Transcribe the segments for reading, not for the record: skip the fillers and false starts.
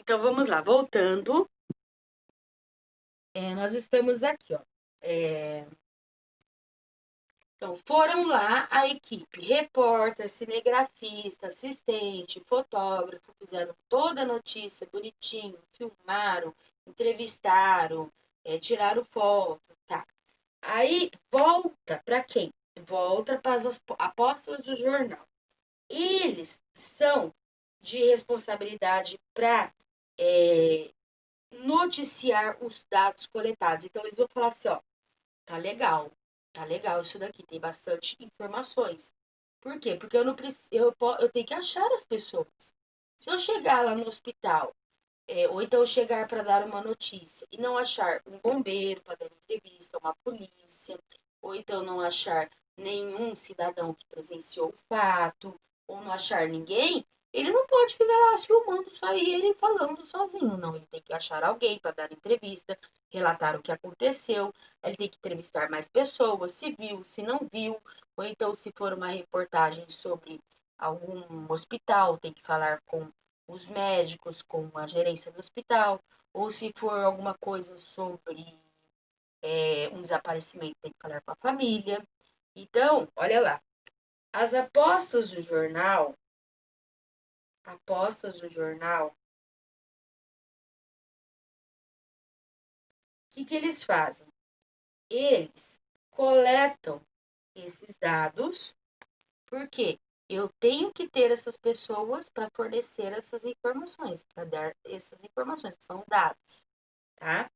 Então, vamos lá, voltando. Nós estamos aqui, ó. Então, foram lá a equipe, repórter, cinegrafista, assistente, fotógrafo, fizeram toda a notícia bonitinho, filmaram, entrevistaram, tiraram foto, tá? Aí, volta para quem? Volta para as apostas do jornal. Eles são de responsabilidade para noticiar os dados coletados. Então, eles vão falar assim, ó, tá legal isso daqui, tem bastante informações. Por quê? Porque eu não preciso, eu tenho que achar as pessoas. Se eu chegar lá no hospital, ou então eu chegar para dar uma notícia e não achar um bombeiro para dar entrevista, uma polícia, ou então não achar nenhum cidadão que presenciou o fato, ou não achar ninguém, ele não pode ficar lá filmando só ele falando sozinho, não. Ele tem que achar alguém para dar entrevista, relatar o que aconteceu, ele tem que entrevistar mais pessoas, se viu, se não viu, ou então se for uma reportagem sobre algum hospital, tem que falar com os médicos, com a gerência do hospital, ou se for alguma coisa sobre um desaparecimento, tem que falar com a família. Então, olha lá, as apostas do jornal, o que eles fazem? Eles coletam esses dados, porque eu tenho que ter essas pessoas para fornecer essas informações, para dar essas informações, que são dados, tá?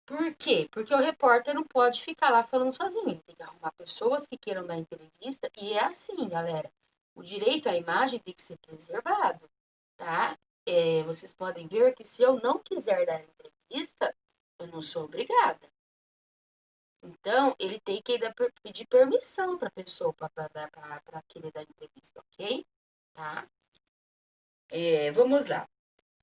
Por quê? Porque o repórter não pode ficar lá falando sozinho, ele tem que arrumar pessoas que queiram dar entrevista, e é assim, galera, o direito à imagem tem que ser preservado, tá? Vocês podem ver que se eu não quiser dar entrevista, eu não sou obrigada. Então, ele tem que pedir permissão para a pessoa para querer dar entrevista, ok? Tá? Vamos lá.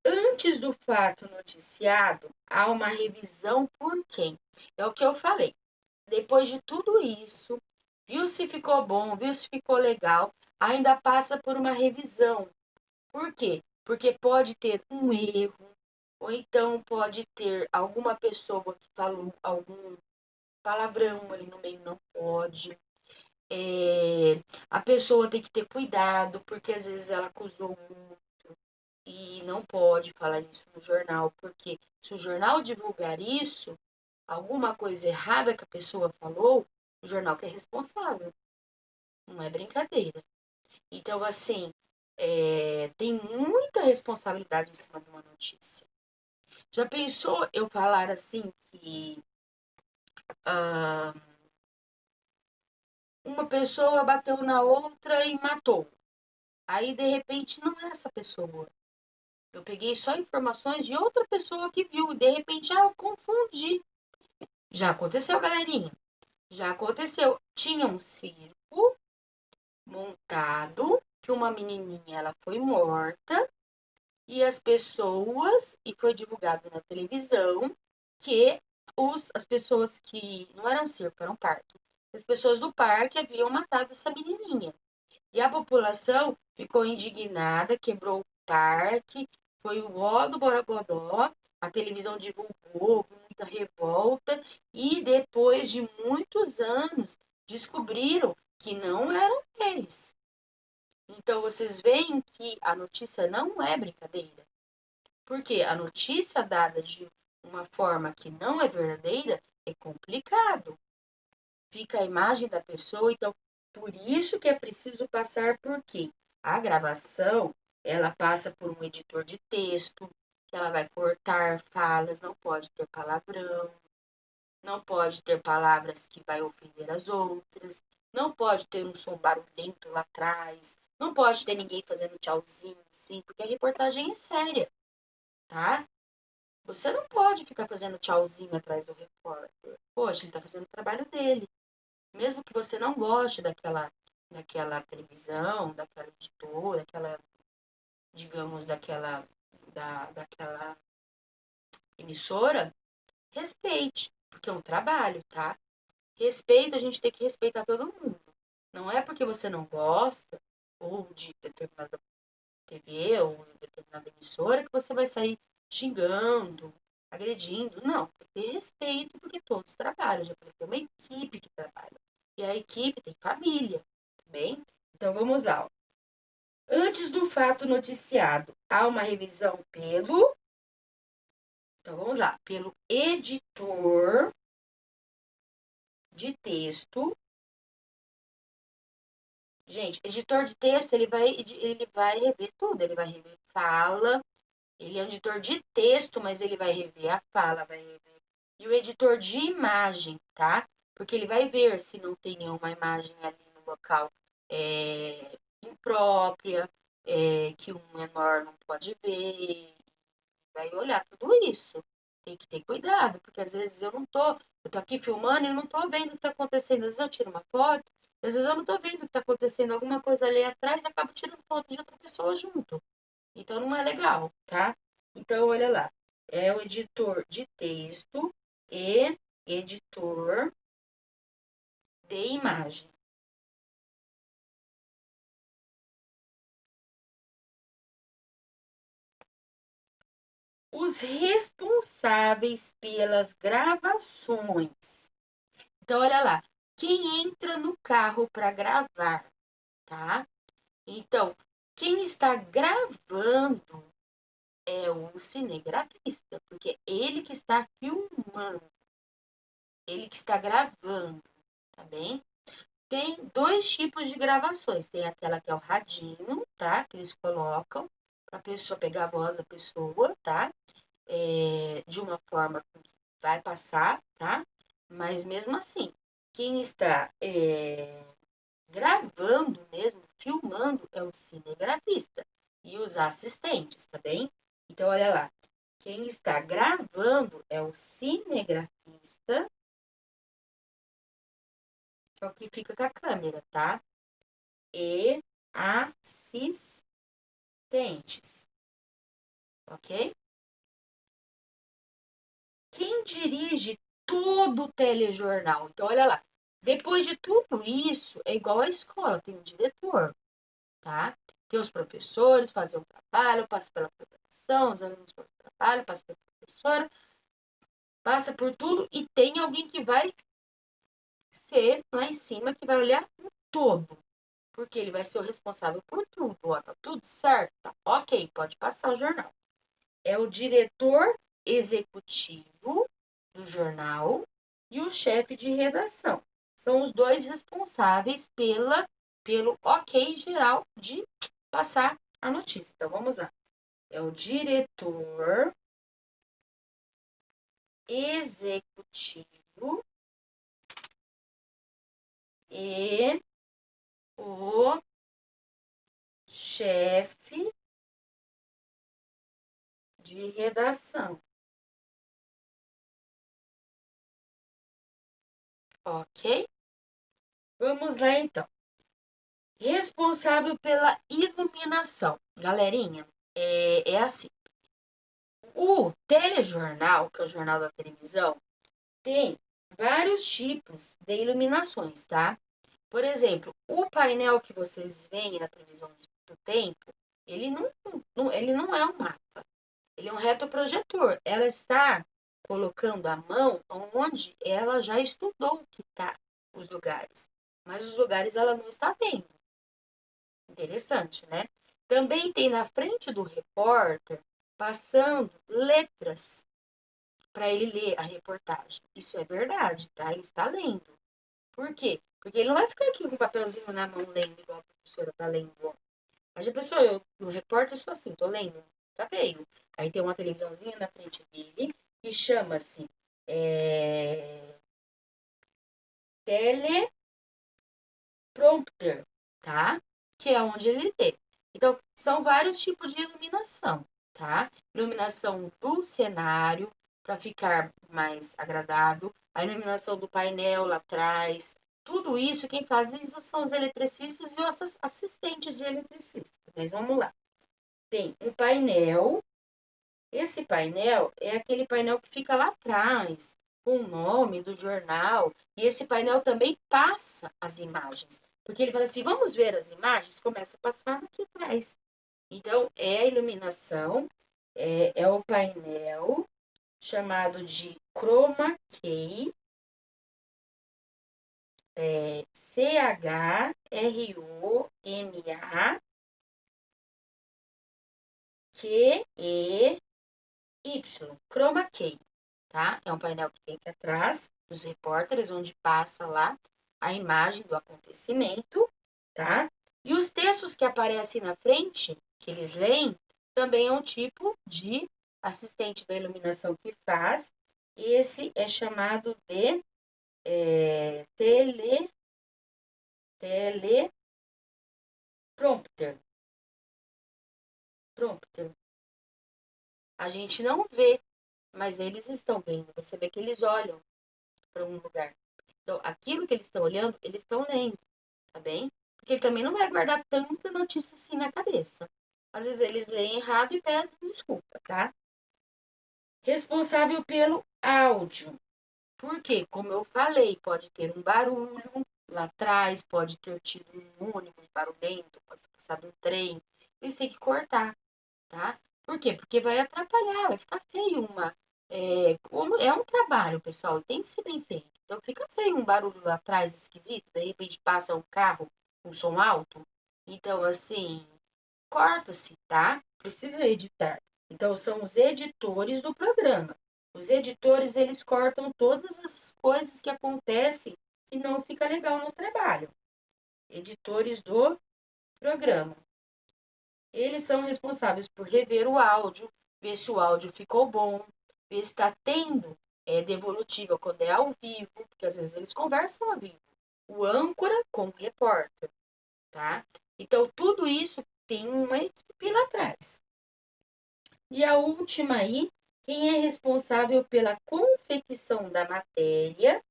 Antes do fato noticiado, há uma revisão por quem? É o que eu falei. Depois de tudo isso, viu se ficou bom, viu se ficou legal, ainda passa por uma revisão. Por quê? Porque pode ter um erro, ou então pode ter alguma pessoa que falou algum palavrão ali no meio, não pode. A pessoa tem que ter cuidado, porque às vezes ela acusou e não pode falar isso no jornal, porque se o jornal divulgar isso, alguma coisa errada que a pessoa falou, o jornal que é responsável. Não é brincadeira. Então, assim, tem muita responsabilidade em cima de uma notícia. Já pensou eu falar assim que uma pessoa bateu na outra e matou? Aí, de repente, não é essa pessoa. Eu peguei só informações de outra pessoa que viu e, de repente, eu confundi. Já aconteceu, galerinha? Já aconteceu. Tinha um circo montado que uma menininha ela foi morta e as pessoas, e foi divulgado na televisão, que as pessoas que, não era um circo, era um parque, as pessoas do parque haviam matado essa menininha. E a população ficou indignada, quebrou o parque, foi o ó do Borogodó, a televisão divulgou, houve muita revolta, e depois de muitos anos descobriram que não eram eles. Então, vocês veem que a notícia não é brincadeira. Porque a notícia dada de uma forma que não é verdadeira é complicado. Fica a imagem da pessoa, então, por isso que é preciso passar por quê? A gravação, ela passa por um editor de texto, que ela vai cortar falas, não pode ter palavrão, não pode ter palavras que vai ofender as outras, não pode ter um som barulhento lá atrás, não pode ter ninguém fazendo tchauzinho assim, porque a reportagem é séria, tá? Você não pode ficar fazendo tchauzinho atrás do repórter. Poxa, ele tá fazendo o trabalho dele. Mesmo que você não goste daquela televisão, daquela editora, digamos, daquela emissora, respeite, porque é um trabalho, tá? Respeito, a gente tem que respeitar todo mundo. Não é porque você não gosta ou de determinada TV ou em determinada emissora que você vai sair xingando, agredindo. Não, tem que ter respeito porque todos trabalham. Já falei, tem uma equipe que trabalha. E a equipe tem família, tá bem? Então vamos lá. Antes do fato noticiado, há uma revisão pelo. Então vamos lá, pelo editor de texto. Gente, editor de texto, ele vai rever tudo, ele vai rever fala, ele é um editor de texto, mas ele vai rever a fala, vai rever. E o editor de imagem, tá? Porque ele vai ver se não tem nenhuma imagem ali no local imprópria, que um menor não pode ver, vai olhar tudo isso. Tem que ter cuidado, porque às vezes eu tô aqui filmando e não tô vendo o que tá acontecendo. Às vezes eu tiro uma foto, às vezes eu não tô vendo o que tá acontecendo, alguma coisa ali atrás e acabo tirando foto de outra pessoa junto. Então não é legal, tá? Então, olha lá. É o editor de texto e editor de imagem. Os responsáveis pelas gravações. Então, olha lá. Quem entra no carro para gravar, tá? Então, quem está gravando é o cinegrafista, porque é ele que está filmando, ele que está gravando, tá bem? Tem dois tipos de gravações. Tem aquela que é o radinho, tá? Que eles colocam para a pessoa pegar a voz da pessoa, tá? De uma forma que vai passar, tá? Mas mesmo assim, quem está gravando mesmo, filmando, é o cinegrafista e os assistentes, tá bem? Então, olha lá. Quem está gravando é o cinegrafista, que é o que fica com a câmera, tá? E assistentes, ok? Quem dirige todo o telejornal? Então, olha lá. Depois de tudo isso, é igual à escola, tem um diretor, tá? Tem os professores, fazem o trabalho, passa pela coordenação, os alunos fazem o trabalho, passa pela professora, passa por tudo e tem alguém que vai ser lá em cima, que vai olhar o todo, porque ele vai ser o responsável por tudo. Ó, tá tudo certo? Tá. Ok, pode passar o jornal. É o diretor executivo do jornal e o chefe de redação. São os dois responsáveis pelo ok geral de passar a notícia. Então, vamos lá. É o diretor executivo e o chefe de redação. Ok? Vamos lá, então. Responsável pela iluminação. Galerinha, é assim. O telejornal, que é o jornal da televisão, tem vários tipos de iluminações, tá? Por exemplo, o painel que vocês veem na previsão do tempo, ele não é um mapa, ele é um retroprojetor. Ela está colocando a mão onde ela já estudou que tá os lugares, mas os lugares ela não está vendo. Interessante, né? Também tem na frente do repórter passando letras para ele ler a reportagem. Isso é verdade, tá? Ele está lendo. Por quê? Porque ele não vai ficar aqui com um papelzinho na mão lendo igual a professora está lendo. Mas a pessoa, eu, no repórter, sou assim, tô lendo, tá vendo? Aí tem uma televisãozinha na frente dele que chama-se teleprompter, tá? Que é onde ele lê. Então, são vários tipos de iluminação, tá? Iluminação do cenário, para ficar mais agradável. A iluminação do painel lá atrás. Tudo isso, quem faz isso são os eletricistas e os assistentes de eletricistas. Mas vamos lá. Tem um painel. Esse painel é aquele painel que fica lá atrás, com o nome do jornal. E esse painel também passa as imagens. Porque ele fala assim, vamos ver as imagens? Começa a passar aqui atrás. Então, é a iluminação, é o painel chamado de Chroma Key, CHROMAKEY, Chroma Key, tá? É um painel que tem aqui atrás dos repórteres, onde passa lá a imagem do acontecimento, tá? E os textos que aparecem na frente, que eles leem, também é um tipo de assistente da iluminação que faz. Esse é chamado de teleprompter. A gente não vê, mas eles estão vendo. Você vê que eles olham para um lugar. Então, aquilo que eles estão olhando, eles estão lendo, tá bem? Porque ele também não vai guardar tanta notícia assim na cabeça. Às vezes eles leem errado e pedem desculpa, tá? Responsável pelo áudio. Porque, como eu falei, pode ter um barulho lá atrás, pode ter tido um ônibus barulhento, pode ter passado um trem. Eles têm que cortar, tá? Por quê? Porque vai atrapalhar, vai ficar feio uma. Como é um trabalho, pessoal, tem que ser bem feito. Então fica feio um barulho lá atrás esquisito, de repente passa um carro com som alto. Então, assim, corta-se, tá? Precisa editar. Então, são os editores do programa. Os editores, eles cortam todas essas coisas que acontecem que não fica legal no trabalho. Editores do programa. Eles são responsáveis por rever o áudio, ver se o áudio ficou bom, ver se está tendo devolutiva quando é ao vivo, porque às vezes eles conversam ao vivo. O âncora com o repórter, tá? Então, tudo isso tem uma equipe lá atrás. E a última aí, quem é responsável pela confecção da matéria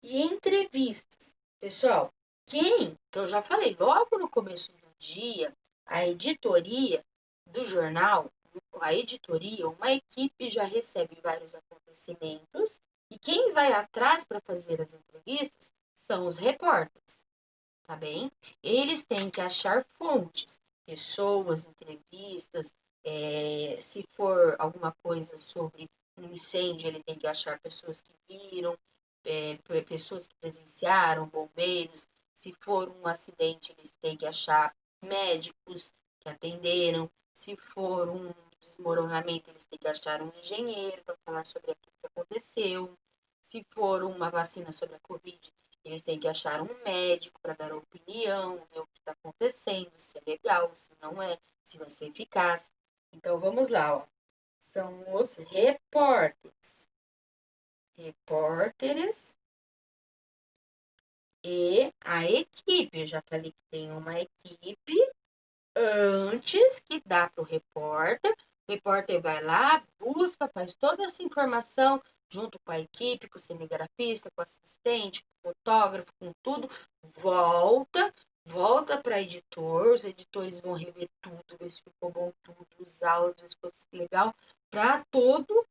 e entrevistas. Pessoal, que eu já falei logo no começo do dia, a editoria do jornal, a editoria, uma equipe já recebe vários acontecimentos e quem vai atrás para fazer as entrevistas são os repórteres, tá bem? Eles têm que achar fontes, pessoas, entrevistas, se for alguma coisa sobre um incêndio, ele tem que achar pessoas que viram, pessoas que presenciaram, bombeiros. Se for um acidente, eles têm que achar médicos que atenderam. Se for um desmoronamento, eles têm que achar um engenheiro para falar sobre aquilo que aconteceu. Se for uma vacina sobre a Covid, eles têm que achar um médico para dar opinião, ver o que está acontecendo, se é legal, se não é, se vai ser eficaz. Então vamos lá, ó. São os repórteres. Repórteres e a equipe. Eu já falei que tem uma equipe antes que dá para o repórter. O repórter vai lá, busca, faz toda essa informação junto com a equipe, com o cinegrafista, com o assistente, com o fotógrafo, com tudo. Volta para editor. Os editores vão rever tudo, ver se ficou bom tudo, os áudios, se fosse legal, para tudo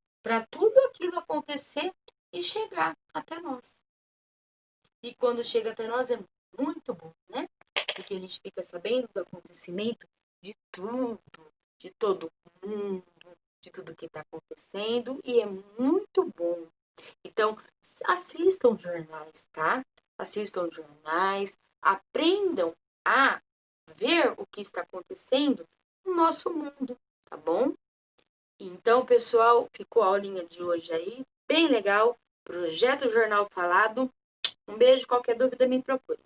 aquilo acontecer e chegar até nós. E quando chega até nós é muito bom, né? Porque a gente fica sabendo do acontecimento de tudo, de todo mundo, de tudo que está acontecendo, e é muito bom. Então, assistam jornais, tá? Assistam jornais, aprendam a ver o que está acontecendo no nosso mundo, tá bom? Então, pessoal, ficou a aulinha de hoje aí, bem legal. Projeto Jornal Falado. Um beijo, qualquer dúvida me procure.